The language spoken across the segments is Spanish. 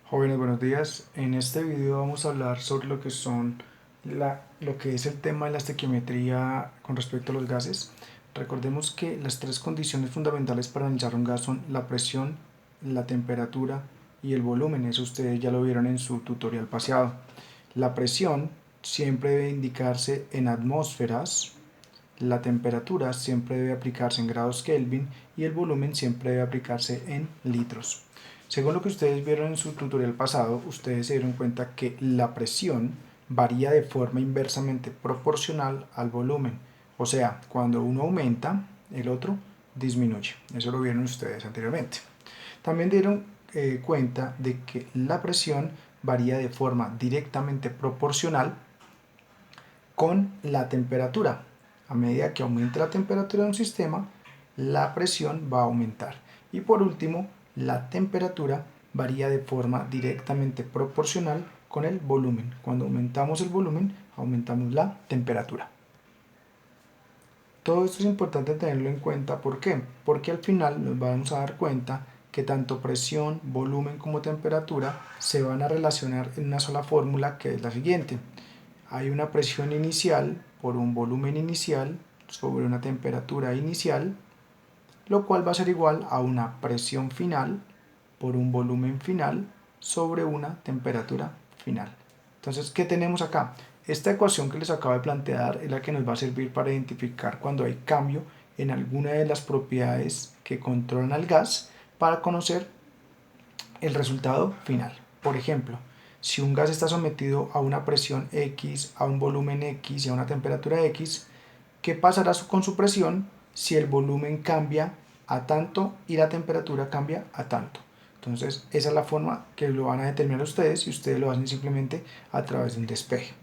Jóvenes, buenos días. En este video vamos a hablar sobre lo que es el tema de la estequiometría con respecto a los gases. Recordemos que las tres condiciones fundamentales para analizar un gas son la presión, la temperatura y el volumen. Eso ustedes ya lo vieron en su tutorial pasado. La presión siempre debe indicarse en atmósferas, la temperatura siempre debe aplicarse en grados Kelvin y el volumen siempre debe aplicarse en litros. Según lo que ustedes vieron en su tutorial pasado, ustedes se dieron cuenta que la presión varía de forma inversamente proporcional al volumen. O sea, cuando uno aumenta, el otro disminuye. Eso lo vieron ustedes anteriormente. También dieron cuenta de que la presión varía de forma directamente proporcional con la temperatura. A medida que aumente la temperatura de un sistema, la presión va a aumentar. Y por último, la temperatura varía de forma directamente proporcional con el volumen. Cuando aumentamos el volumen, aumentamos la temperatura. Todo esto es importante tenerlo en cuenta. ¿Por qué? Porque al final nos vamos a dar cuenta que tanto presión, volumen como temperatura se van a relacionar en una sola fórmula, que es la siguiente. Hay una presión inicial por un volumen inicial sobre una temperatura inicial, lo cual va a ser igual a una presión final por un volumen final sobre una temperatura final. Entonces, ¿qué tenemos acá? Esta ecuación que les acabo de plantear es la que nos va a servir para identificar cuando hay cambio en alguna de las propiedades que controlan al gas para conocer el resultado final. Por ejemplo, si un gas está sometido a una presión X, a un volumen X y a una temperatura X, ¿qué pasará con su presión si el volumen cambia a tanto y la temperatura cambia a tanto? Entonces, esa es la forma que lo van a determinar ustedes y ustedes lo hacen simplemente a través de un despeje.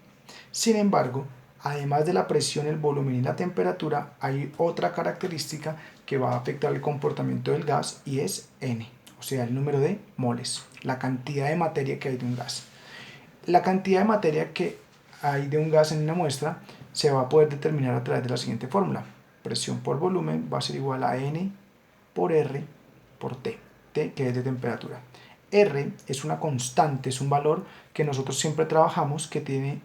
Sin embargo, además de la presión, el volumen y la temperatura, hay otra característica que va a afectar el comportamiento del gas y es N, o sea, el número de moles, la cantidad de materia que hay de un gas. La cantidad de materia que hay de un gas en una muestra se va a poder determinar a través de la siguiente fórmula. Presión por volumen va a ser igual a N por R por T, T que es de temperatura. R es una constante, es un valor que nosotros siempre trabajamos que tiene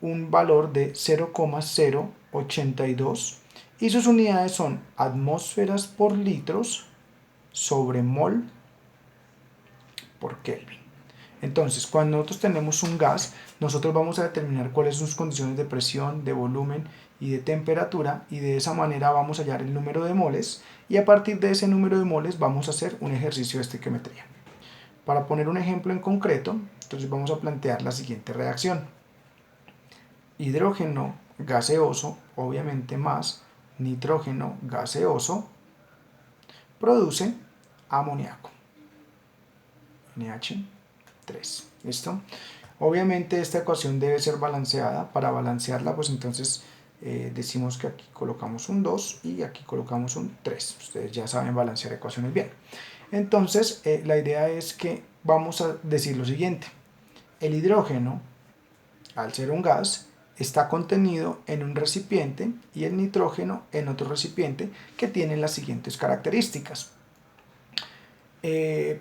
un valor de 0,082 y sus unidades son atmósferas por litros sobre mol por Kelvin. Entonces, cuando nosotros tenemos un gas, nosotros vamos a determinar cuáles son sus condiciones de presión, de volumen y de temperatura, y de esa manera vamos a hallar el número de moles, y a partir de ese número de moles vamos a hacer un ejercicio de estequiometría. Para poner un ejemplo en concreto, entonces vamos a plantear la siguiente reacción. Hidrógeno gaseoso, obviamente más nitrógeno gaseoso, produce amoníaco, NH3. ¿Listo? Obviamente esta ecuación debe ser balanceada. Para balancearla, pues entonces decimos que aquí colocamos un 2 y aquí colocamos un 3. Ustedes ya saben balancear ecuaciones bien. Entonces, la idea es que vamos a decir lo siguiente. El hidrógeno, al ser un gas, está contenido en un recipiente y el nitrógeno en otro recipiente que tienen las siguientes características.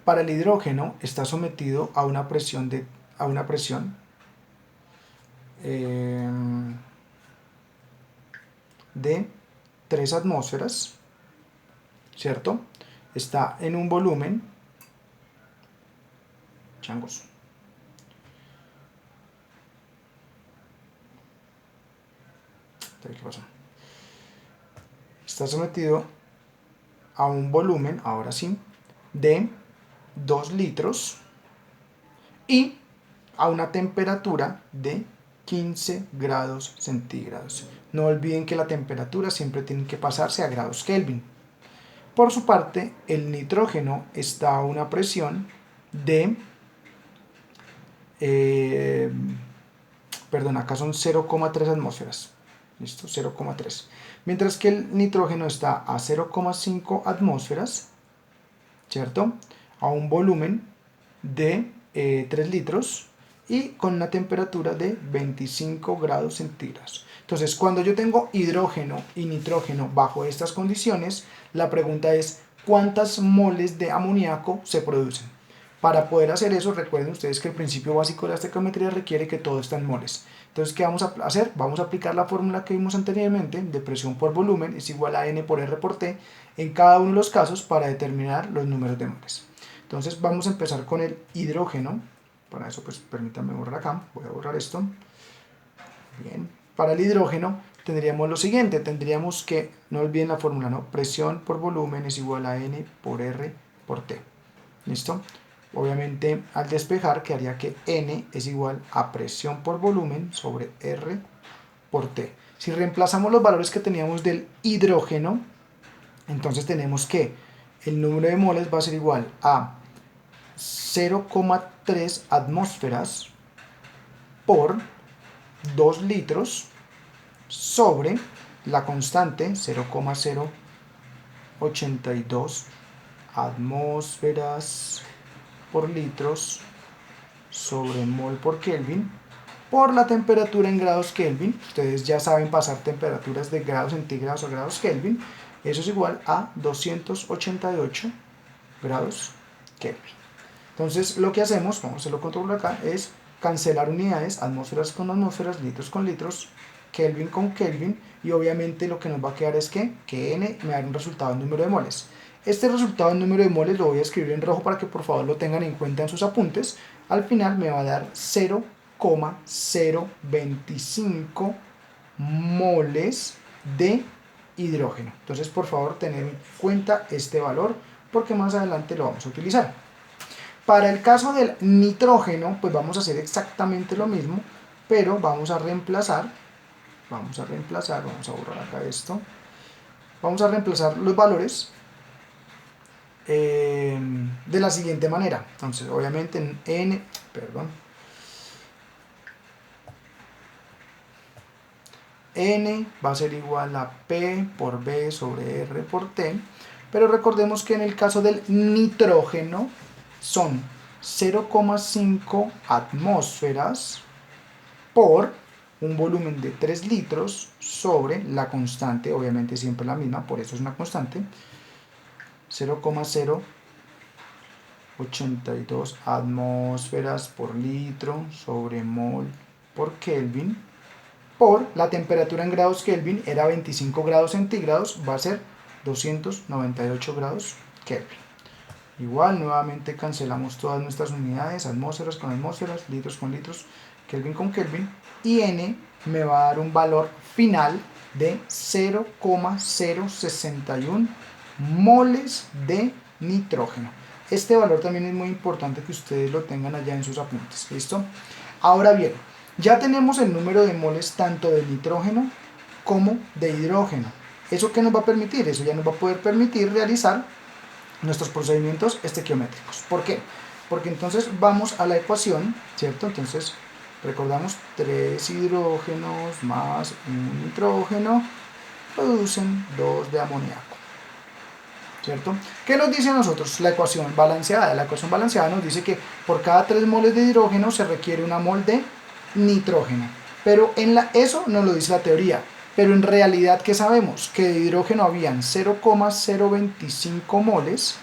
Para el hidrógeno está sometido a una presión de 3 atmósferas, ¿cierto? Está en un volumen, changos, ¿qué pasa? Está sometido a un volumen, ahora sí, de 2 litros y a una temperatura de 15 grados centígrados. No olviden que la temperatura siempre tiene que pasarse a grados Kelvin. Por su parte, el nitrógeno está a una presión de, acá son 0,3 atmósferas. ¿Listo? 0,3. Mientras que el nitrógeno está a 0,5 atmósferas, ¿cierto? A un volumen de 3 litros y con una temperatura de 25 grados centígrados. Entonces, cuando yo tengo hidrógeno y nitrógeno bajo estas condiciones, la pregunta es, ¿cuántas moles de amoníaco se producen? Para poder hacer eso, recuerden ustedes que el principio básico de la estequiometría requiere que todo esté en moles. Entonces, ¿qué vamos a hacer? Vamos a aplicar la fórmula que vimos anteriormente de presión por volumen es igual a N por R por T en cada uno de los casos para determinar los números de moles. Entonces, vamos a empezar con el hidrógeno. Para eso, pues permítanme borrar acá. Voy a borrar esto. Bien. Para el hidrógeno tendríamos lo siguiente. Tendríamos que, no olviden la fórmula, ¿no? Presión por volumen es igual a N por R por T. ¿Listo? Obviamente al despejar quedaría que N es igual a presión por volumen sobre R por T. Si reemplazamos los valores que teníamos del hidrógeno, entonces tenemos que el número de moles va a ser igual a 0,3 atmósferas por 2 litros sobre la constante 0,082 atmósferas por litros sobre mol por Kelvin por la temperatura en grados Kelvin. Ustedes ya saben pasar temperaturas de grados centígrados a grados Kelvin. Eso es igual a 288 grados Kelvin. Entonces lo que hacemos, vamos a hacerlo con todo acá, es cancelar unidades, atmósferas con atmósferas, litros con litros, Kelvin con Kelvin, y obviamente lo que nos va a quedar es que N me da un resultado en número de moles. Este resultado en número de moles lo voy a escribir en rojo para que por favor lo tengan en cuenta en sus apuntes. Al final me va a dar 0,025 moles de hidrógeno. Entonces por favor tener en cuenta este valor porque más adelante lo vamos a utilizar. Para el caso del nitrógeno pues vamos a hacer exactamente lo mismo, pero vamos a reemplazar, vamos a borrar acá esto, vamos a reemplazar los valores de la siguiente manera. Entonces obviamente N va a ser igual a P por B sobre R por T, pero recordemos que en el caso del nitrógeno son 0,5 atmósferas por un volumen de 3 litros sobre la constante, obviamente siempre la misma, por eso es una constante, 0,082 atmósferas por litro sobre mol por Kelvin, por la temperatura en grados Kelvin era 25 grados centígrados, va a ser 298 grados Kelvin. Igual, nuevamente cancelamos todas nuestras unidades, atmósferas con atmósferas, litros con litros, Kelvin con Kelvin, y N me va a dar un valor final de 0,061 moles de nitrógeno. Este valor también es muy importante que ustedes lo tengan allá en sus apuntes, ¿listo? Ahora bien, ya tenemos el número de moles tanto de nitrógeno como de hidrógeno. ¿Eso qué nos va a permitir? Eso ya nos va a poder permitir realizar nuestros procedimientos estequiométricos. ¿Por qué? Porque entonces vamos a la ecuación, ¿cierto? Entonces recordamos 3 hidrógenos más un nitrógeno producen 2 de amoníaco, ¿cierto? ¿Qué nos dice a nosotros la ecuación balanceada? La ecuación balanceada nos dice que por cada 3 moles de hidrógeno se requiere una mol de nitrógeno, pero eso nos lo dice la teoría, pero en realidad ¿qué sabemos? Que de hidrógeno habían 0,025 moles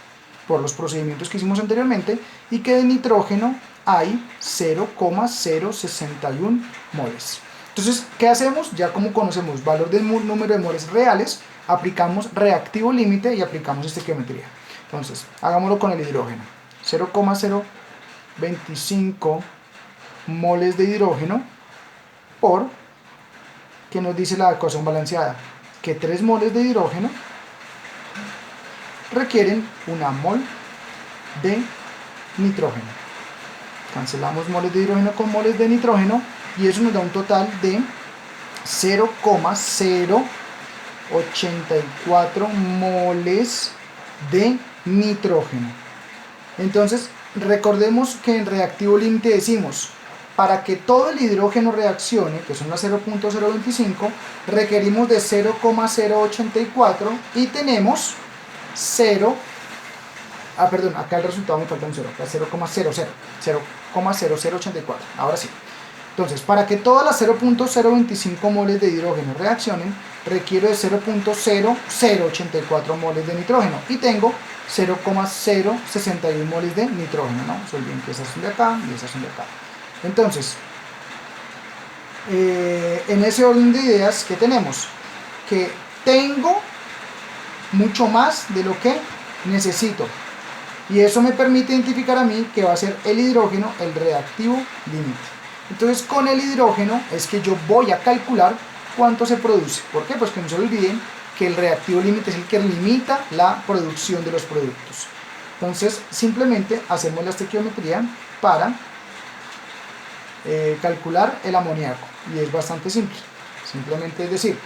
por los procedimientos que hicimos anteriormente y que de nitrógeno hay 0,061 moles. Entonces, ¿qué hacemos? Ya como conocemos valor del número de moles reales, aplicamos reactivo límite y aplicamos estequiometría. Entonces, hagámoslo con el hidrógeno. 0,025 moles de hidrógeno por, ¿qué nos dice la ecuación balanceada? Que 3 moles de hidrógeno requieren una mol de nitrógeno. Cancelamos moles de hidrógeno con moles de nitrógeno y eso nos da un total de 0,084 moles de nitrógeno. Entonces, recordemos que en reactivo límite decimos, para que todo el hidrógeno reaccione, que son las 0,025, requerimos de 0,084 y tenemos 0, acá el resultado me falta un 0, acá 0,0084, ahora sí. Entonces, para que todas las 0,025 moles de hidrógeno reaccionen, requiero de 0,0084 moles de nitrógeno y tengo 0,061 moles de nitrógeno, ¿no? Se olviden que esas son de acá y esas son de acá. Entonces, en ese orden de ideas, ¿qué tenemos? Que tengo mucho más de lo que necesito. Y eso me permite identificar a mí que va a ser el hidrógeno el reactivo límite. Entonces, con el hidrógeno es que yo voy a calcular cuánto se produce. ¿Por qué? Pues que no se olviden que el reactivo límite es el que limita la producción de los productos. Entonces, simplemente hacemos la estequiometría para calcular el amoníaco. Y es bastante simple. Simplemente es decir,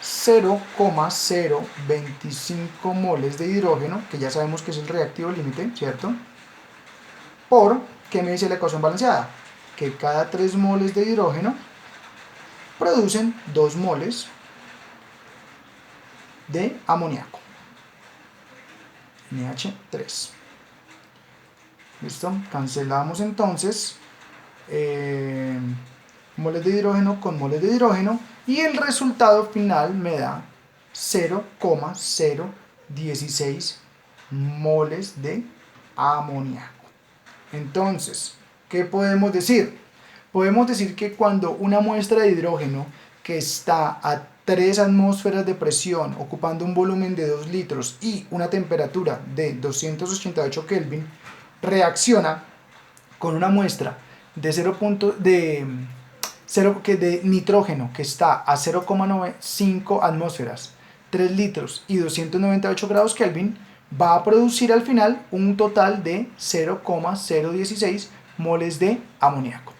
0,025 moles de hidrógeno, que ya sabemos que es el reactivo límite, ¿cierto? Por, ¿qué me dice la ecuación balanceada? Que cada 3 moles de hidrógeno producen 2 moles de amoníaco. NH3. ¿Listo? Cancelamos entonces moles de hidrógeno con moles de hidrógeno y el resultado final me da 0,016 moles de amoníaco. Entonces, ¿qué podemos decir? Podemos decir que cuando una muestra de hidrógeno que está a 3 atmósferas de presión, ocupando un volumen de 2 litros y una temperatura de 288 Kelvin, reacciona con una muestra de nitrógeno que está a 0,95 atmósferas, 3 litros y 298 grados Kelvin, va a producir al final un total de 0,016 moles de amoníaco.